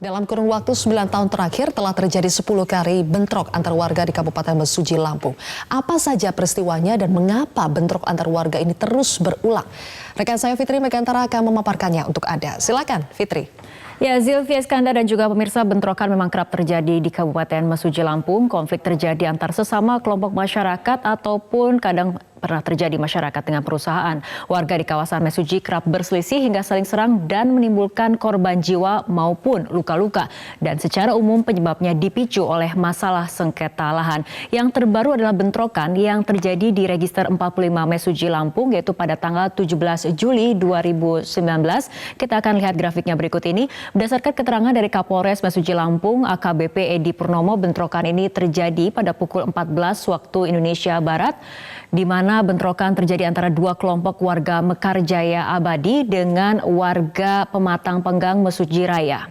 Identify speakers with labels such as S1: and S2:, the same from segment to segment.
S1: Dalam kurun waktu 9 tahun terakhir telah terjadi 10 kali bentrok antar warga di Kabupaten Mesuji, Lampung. Apa saja peristiwanya dan mengapa bentrok antar warga ini terus berulang? Rekan saya Fitri Megantara akan memaparkannya untuk Anda. Silakan Fitri.
S2: Ya, Zilvia Iskandar dan juga pemirsa, bentrokan memang kerap terjadi di Kabupaten Mesuji, Lampung. Konflik terjadi antar sesama kelompok masyarakat ataupun kadang pernah terjadi masyarakat dengan perusahaan. Warga di kawasan Mesuji kerap berselisih hingga saling serang dan menimbulkan korban jiwa maupun luka-luka. Dan secara umum penyebabnya dipicu oleh masalah sengketa lahan. Yang terbaru adalah bentrokan yang terjadi di Register 45 Mesuji, Lampung, yaitu pada tanggal 17 Juli 2019. Kita akan lihat grafiknya berikut ini. Berdasarkan keterangan dari Kapolres Mesuji, Lampung, AKBP Edi Purnomo, bentrokan ini terjadi pada pukul 14 waktu Indonesia Barat, di mana bentrokan terjadi antara dua kelompok warga Mekarjaya Abadi dengan warga Pematang Penggang Mesuji Raya.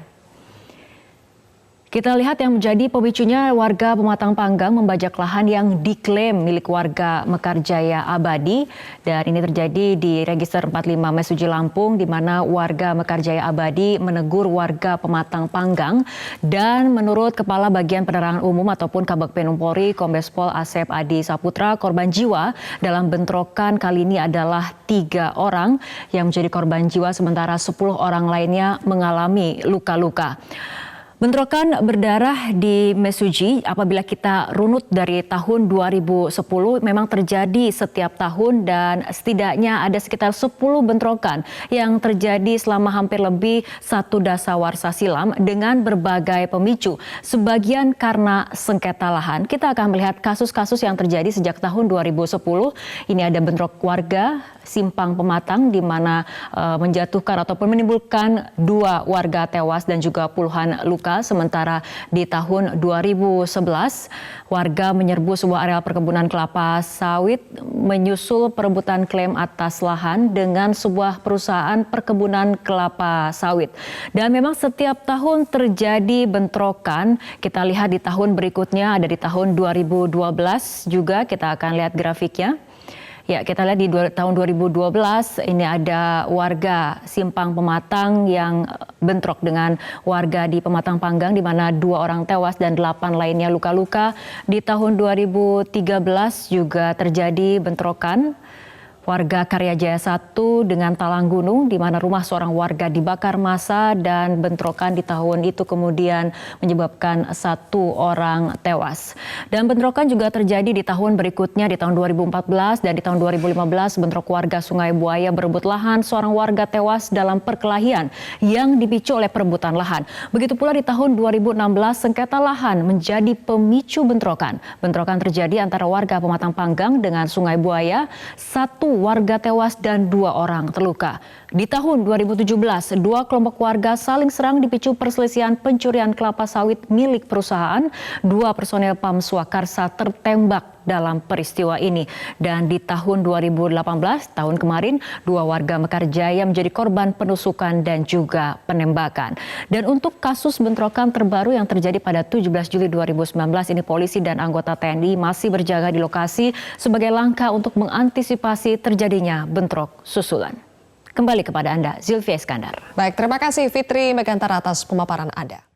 S2: Kita lihat yang menjadi pemicunya, warga Pematang Panggang membajak lahan yang diklaim milik warga Mekarjaya Abadi, dan ini terjadi di Register 45 Mesuji, Lampung, di mana warga Mekarjaya Abadi menegur warga Pematang Panggang. Dan menurut Kepala Bagian Penerangan Umum ataupun Kabag Penum Polri Kombes Pol Asep Adi Saputra, korban jiwa dalam bentrokan kali ini adalah 3 orang yang menjadi korban jiwa, sementara 10 orang lainnya mengalami luka-luka. Bentrokan berdarah di Mesuji apabila kita runut dari tahun 2010 memang terjadi setiap tahun, dan setidaknya ada sekitar 10 bentrokan yang terjadi selama hampir lebih 1 dasawarsa silam dengan berbagai pemicu. Sebagian karena sengketa lahan. Kita akan melihat kasus-kasus yang terjadi sejak tahun 2010. Ini ada bentrok warga Simpang Pematang di mana menjatuhkan ataupun menimbulkan 2 warga tewas dan juga puluhan luka. Sementara di tahun 2011 warga menyerbu sebuah areal perkebunan kelapa sawit menyusul perebutan klaim atas lahan dengan sebuah perusahaan perkebunan kelapa sawit. Dan memang setiap tahun terjadi bentrokan. Kita lihat di tahun berikutnya, ada di tahun 2012 juga, kita akan lihat grafiknya. Ya, kita lihat di tahun 2012 ini ada warga Simpang Pematang yang bentrok dengan warga di Pematang Panggang, di mana 2 orang tewas dan 8 lainnya luka-luka. Di tahun 2013 juga terjadi bentrokan warga Karyajaya 1 dengan Talang Gunung, di mana rumah seorang warga dibakar massa, dan bentrokan di tahun itu kemudian menyebabkan 1 orang tewas. Dan bentrokan juga terjadi di tahun berikutnya, di tahun 2014 dan di tahun 2015 bentrok warga Sungai Buaya berebut lahan, seorang warga tewas dalam perkelahian yang dipicu oleh perebutan lahan. Begitu pula di tahun 2016 sengketa lahan menjadi pemicu bentrokan. Bentrokan terjadi antara warga Pematang Panggang dengan Sungai Buaya, 1 warga tewas dan 2 orang terluka. Di tahun 2017, 2 kelompok warga saling serang dipicu perselisihan pencurian kelapa sawit milik perusahaan. 2 personel Pam Swakarsa tertembak dalam peristiwa ini. Dan di tahun 2018, tahun kemarin, 2 warga Mekarjaya menjadi korban penusukan dan juga penembakan. Dan untuk kasus bentrokan terbaru yang terjadi pada 17 Juli 2019 ini, polisi dan anggota TNI masih berjaga di lokasi sebagai langkah untuk mengantisipasi terjadinya bentrok susulan. Kembali kepada Anda, Zilvia Iskandar.
S1: Baik, terima kasih Fitri Megantara atas pemaparan Anda.